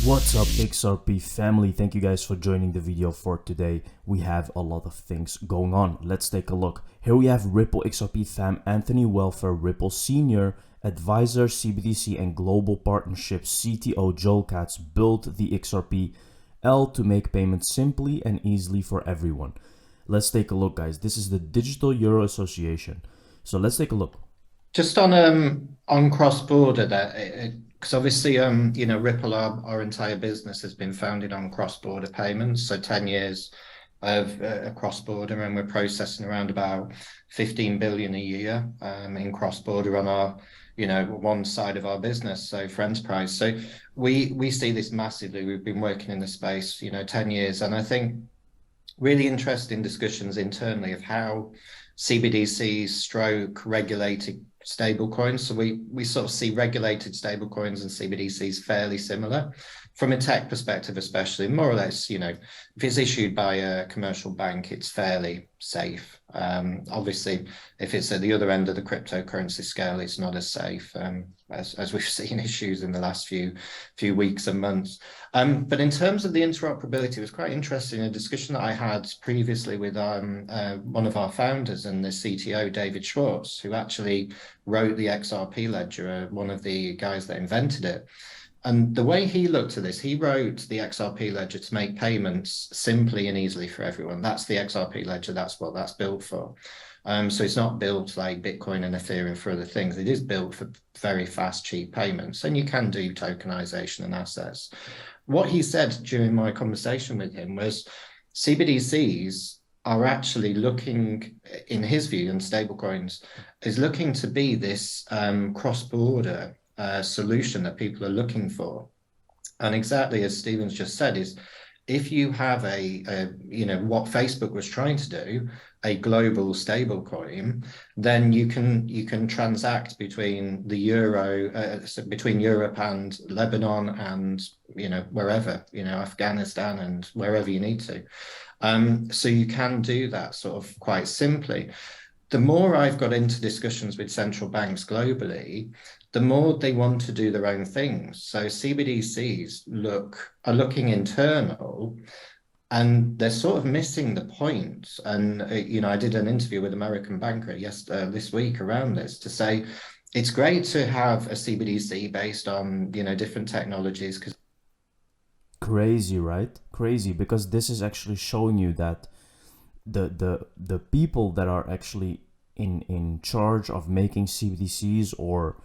What's up, XRP family? Thank you guys for joining the video for today. We have a lot of things going on. Let's take a look. Here we have Ripple XRP fam Anthony Welfare, Ripple Senior Advisor, CBDC and Global Partnerships CTO Joel Katz built the XRP L to make payments simply and easily for everyone. Let's take a look, guys. This is the Digital Euro Association. So let's take a look. Just on cross-border there, because obviously Ripple, our entire business has been founded on cross-border payments. So 10 years of cross-border, and we're processing around about 15 billion a year in cross-border on our one side of our business. So for enterprise, so we see this massively. We've been working in the space 10 years, and I think really interesting discussions internally of how CBDCs stroke regulated stablecoins. So we sort of see regulated stablecoins and CBDCs fairly similar from a tech perspective, especially more or less, if it's issued by a commercial bank, it's fairly safe. Obviously, if it's at the other end of the cryptocurrency scale, it's not as safe, as we've seen issues in the last few weeks and months. But in terms of the interoperability, it was quite interesting, a discussion that I had previously with one of our founders and the CTO, David Schwartz, who actually wrote the XRP ledger, one of the guys that invented it. And the way he looked at this, he wrote the XRP ledger to make payments simply and easily for everyone. That's the XRP ledger. That's what that's built for. So it's not built like Bitcoin and Ethereum for other things. It is built for very fast, cheap payments. And you can do tokenization and assets. What he said during my conversation with him was CBDCs are actually looking, in his view, and stablecoins is looking to be this cross-border solution that people are looking for. And exactly as Stephen's just said, is if you have what Facebook was trying to do, a global stable coin, then you can transact between the euro, between Europe and Lebanon and wherever, Afghanistan and wherever you need to. So you can do that sort of quite simply. The more I've got into discussions with central banks globally, the more they want to do their own things. So CBDCs are looking internal, and they're sort of missing the point. And I did an interview with an American banker this week around this to say it's great to have a CBDC based on different technologies. Crazy, right? Crazy, because this is actually showing you that the people that are actually in charge of making CBDCs or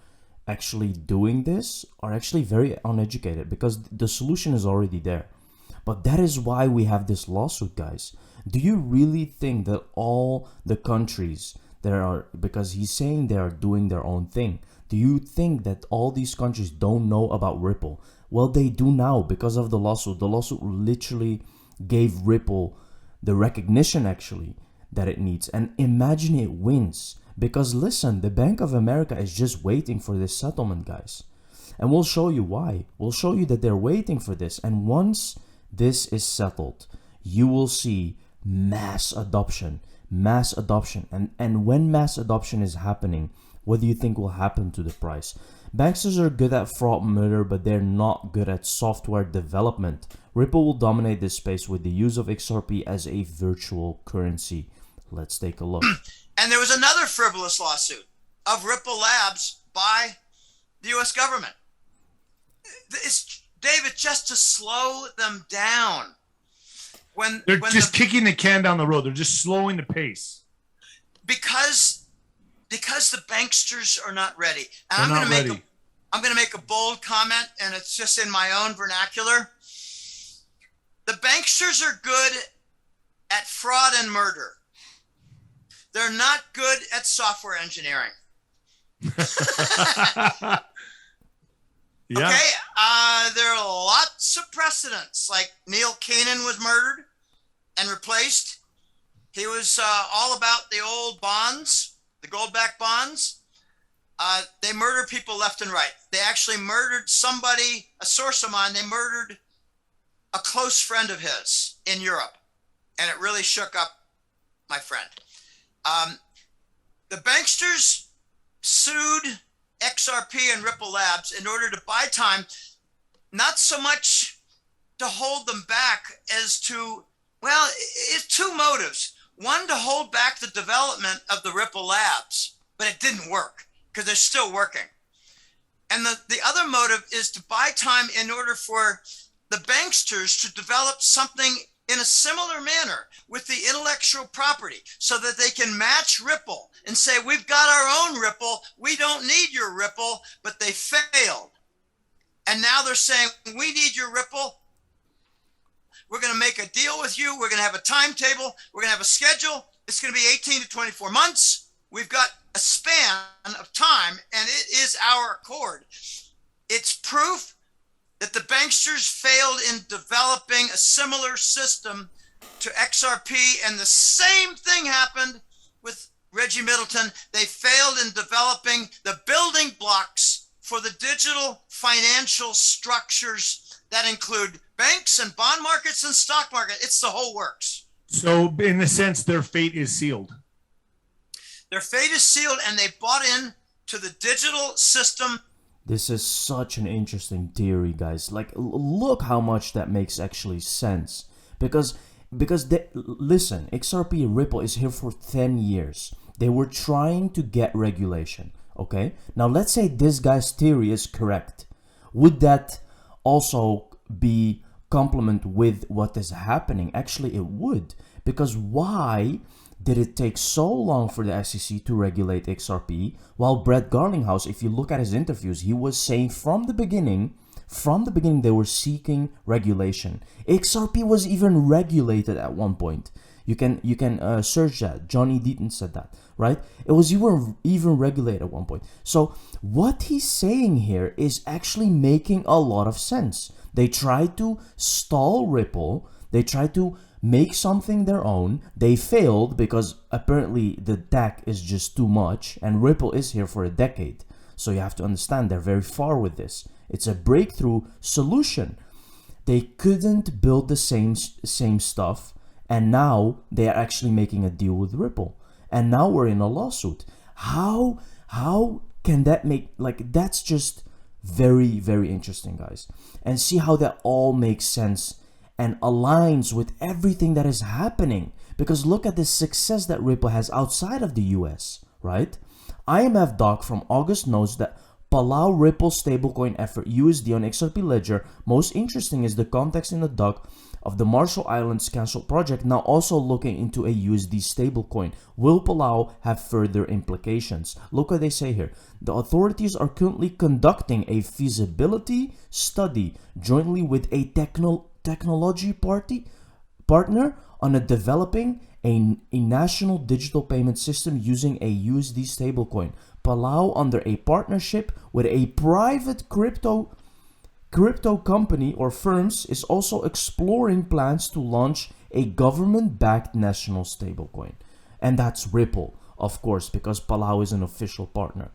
actually doing this are actually very uneducated, because the solution is already there. But that is why we have this lawsuit, guys. Do you really think that all the countries there are, because he's saying they are doing their own thing, do you think that all these countries don't know about Ripple? Well, they do now because of the lawsuit. The lawsuit literally gave Ripple the recognition actually that it needs. And imagine it wins, because listen, the Bank of America is just waiting for this settlement, guys. And we'll show you why. We'll show you that they're waiting for this. And once this is settled, you will see mass adoption. And when mass adoption is happening, what do you think will happen to the price? Banksters are good at fraud murder, but they're not good at software development. Ripple will dominate this space with the use of XRP as a virtual currency. Let's take a look. And there was another frivolous lawsuit of Ripple Labs by the U.S. government. It's, David, just to slow them down. They're just kicking the can down the road. They're just slowing the pace. Because the banksters are not ready. And I'm going to make a bold comment, and it's just in my own vernacular. The banksters are good at fraud and murder. They're not good at software engineering. Yeah. Okay, there are lots of precedents. Like Neil Keenan was murdered and replaced. He was all about the old bonds, the gold-backed bonds. They murder people left and right. They actually murdered somebody, a source of mine. They murdered a close friend of his in Europe, and it really shook up my friend. The banksters sued XRP and Ripple Labs in order to buy time, not so much to hold them back as to, well, it's two motives. One, to hold back the development of the Ripple Labs, but it didn't work because they're still working. And the other motive is to buy time in order for the banksters to develop something in a similar manner with the intellectual property so that they can match Ripple and say, we've got our own Ripple. We don't need your Ripple, but they failed. And now they're saying, we need your Ripple. We're going to make a deal with you. We're going to have a timetable. We're going to have a schedule. It's going to be 18 to 24 months. We've got a span of time, and it is our accord. It's proof that the banksters failed in developing a similar system to XRP, and the same thing happened with Reggie Middleton. They failed in developing the building blocks for the digital financial structures that include banks and bond markets and stock market. It's the whole works. So in a sense, their fate is sealed. Their fate is sealed, and they bought in to the digital system. This is such an interesting theory, guys. Like, look how much that makes actually sense. Because listen, XRP Ripple is here for 10 years. They were trying to get regulation, okay? Now, let's say this guy's theory is correct. Would that also be complement with what is happening? Actually, it would. Because why did it take so long for the SEC to regulate XRP? While Brett Garlinghouse, if you look at his interviews, he was saying from the beginning they were seeking regulation. XRP was even regulated at one point. You can search that. Johnny Deaton said that, right? It was even regulated at one point. So what he's saying here is actually making a lot of sense. They tried to stall Ripple. They tried to make something their own. They failed because apparently the tech is just too much, and Ripple is here for a decade. So you have to understand they're very far with this. It's a breakthrough solution. They couldn't build the same stuff, and now they are actually making a deal with Ripple. And now we're in a lawsuit. How can that make, like, that's just very, very interesting, guys. And see how that all makes sense and aligns with everything that is happening. Because look at the success that Ripple has outside of the US, right? IMF Doc from August notes that Palau Ripple stablecoin effort USD on XRP Ledger. Most interesting is the context in the doc of the Marshall Islands cancelled project now also looking into a USD stablecoin. Will Palau have further implications? Look what they say here. The authorities are currently conducting a feasibility study jointly with a technology partner on developing a national digital payment system using a USD stablecoin. Palau, under a partnership with a private crypto company or firms, is also exploring plans to launch a government-backed national stablecoin. And that's Ripple, of course, because Palau is an official partner.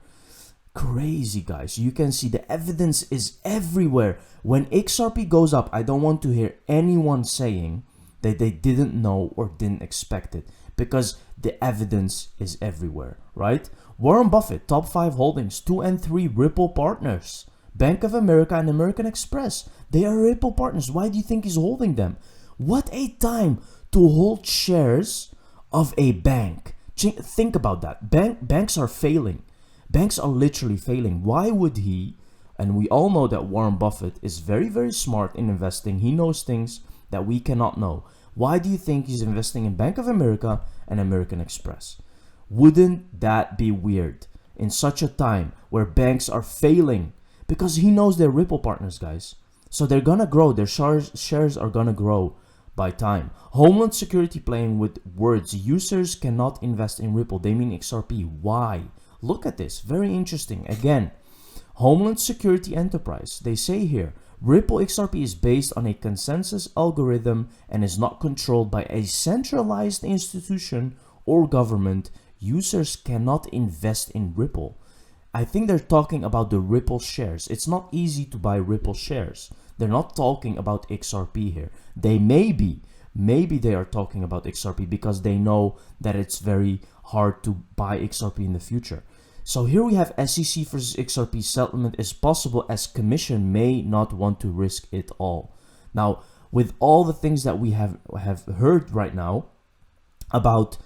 Crazy, guys. You can see the evidence is everywhere. When XRP goes up, I don't want to hear anyone saying that they didn't know or didn't expect it, because the evidence is everywhere, right? Warren Buffett, top 5 holdings, 2 and 3 Ripple partners. Bank of America and American Express, they are Ripple partners. Why do you think he's holding them? What a time to hold shares of a bank. Think about that. Banks are failing. Banks are literally failing. Why would he? And we all know that Warren Buffett is very, very smart in investing. He knows things that we cannot know. Why do you think he's investing in Bank of America and American Express? Wouldn't that be weird in such a time where banks are failing? Because he knows they're Ripple partners, guys. So they're gonna grow. Their shares are gonna grow by time. Homeland Security playing with words. Users cannot invest in Ripple. They mean XRP. Why? Look at this. Very interesting. Again, Homeland Security Enterprise. They say here, Ripple XRP is based on a consensus algorithm and is not controlled by a centralized institution or government. Users cannot invest in Ripple. I think they're talking about the Ripple shares. It's not easy to buy Ripple shares. They're not talking about XRP here. They maybe they are talking about XRP because they know that it's very hard to buy XRP in the future. So here we have SEC versus XRP settlement is possible as commission may not want to risk it all. Now, with all the things that we have heard right now about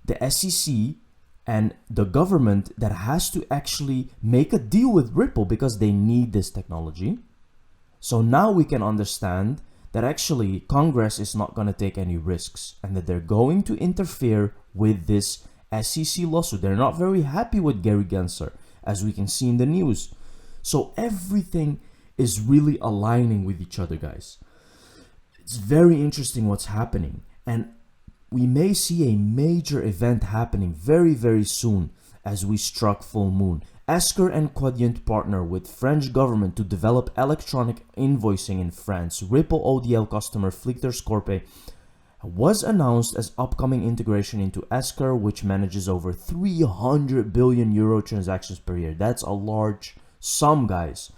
the SEC and the government that has to actually make a deal with Ripple because they need this technology. So now we can understand that actually Congress is not going to take any risks and that they're going to interfere with this SEC lawsuit. They're not very happy with Gary Gensler, as we can see in the news. So everything is really aligning with each other, guys. It's very interesting what's happening, and we may see a major event happening very, very soon as we struck full moon. Esker and Quadient partner with French government to develop electronic invoicing in France. Ripple ODL customer Flickr Scorpay was announced as upcoming integration into Esker, which manages over 300 billion euro transactions per year. That's a large sum, guys.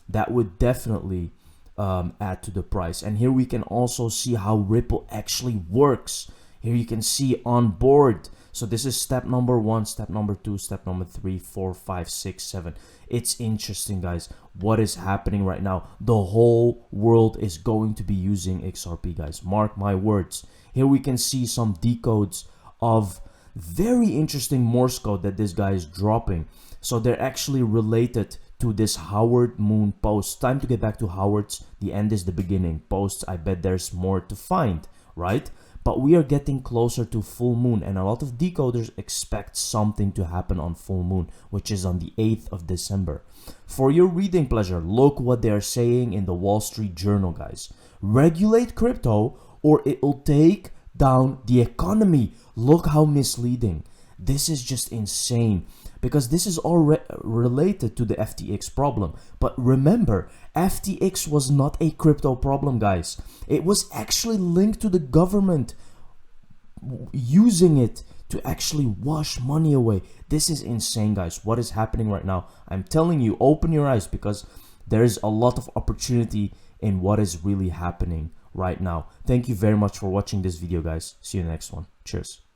That would definitely add to the price. And here we can also see how Ripple actually works. Here you can see on board. So this is step number 1, step number 2, step number 3, 4, 5, 6, 7. It's interesting, guys, what is happening right now. The whole world is going to be using XRP, guys. Mark my words. Here we can see some decodes of very interesting Morse code that this guy is dropping. So they're actually related to this Howard Moon post. Time to get back to Howard's The End is the Beginning posts. I bet there's more to find, right? But we are getting closer to full moon, and a lot of decoders expect something to happen on full moon, which is on the 8th of December. For your reading pleasure, look what they are saying in the Wall Street Journal, guys. Regulate crypto or it will take down the economy. Look how misleading. This is just insane, because this is all related to the FTX problem. But remember, FTX was not a crypto problem, guys. It was actually linked to the government using it to actually wash money away. This is insane, guys. What is happening right now? I'm telling you, open your eyes, because there is a lot of opportunity in what is really happening right now. Thank you very much for watching this video, guys. See you in the next one. Cheers.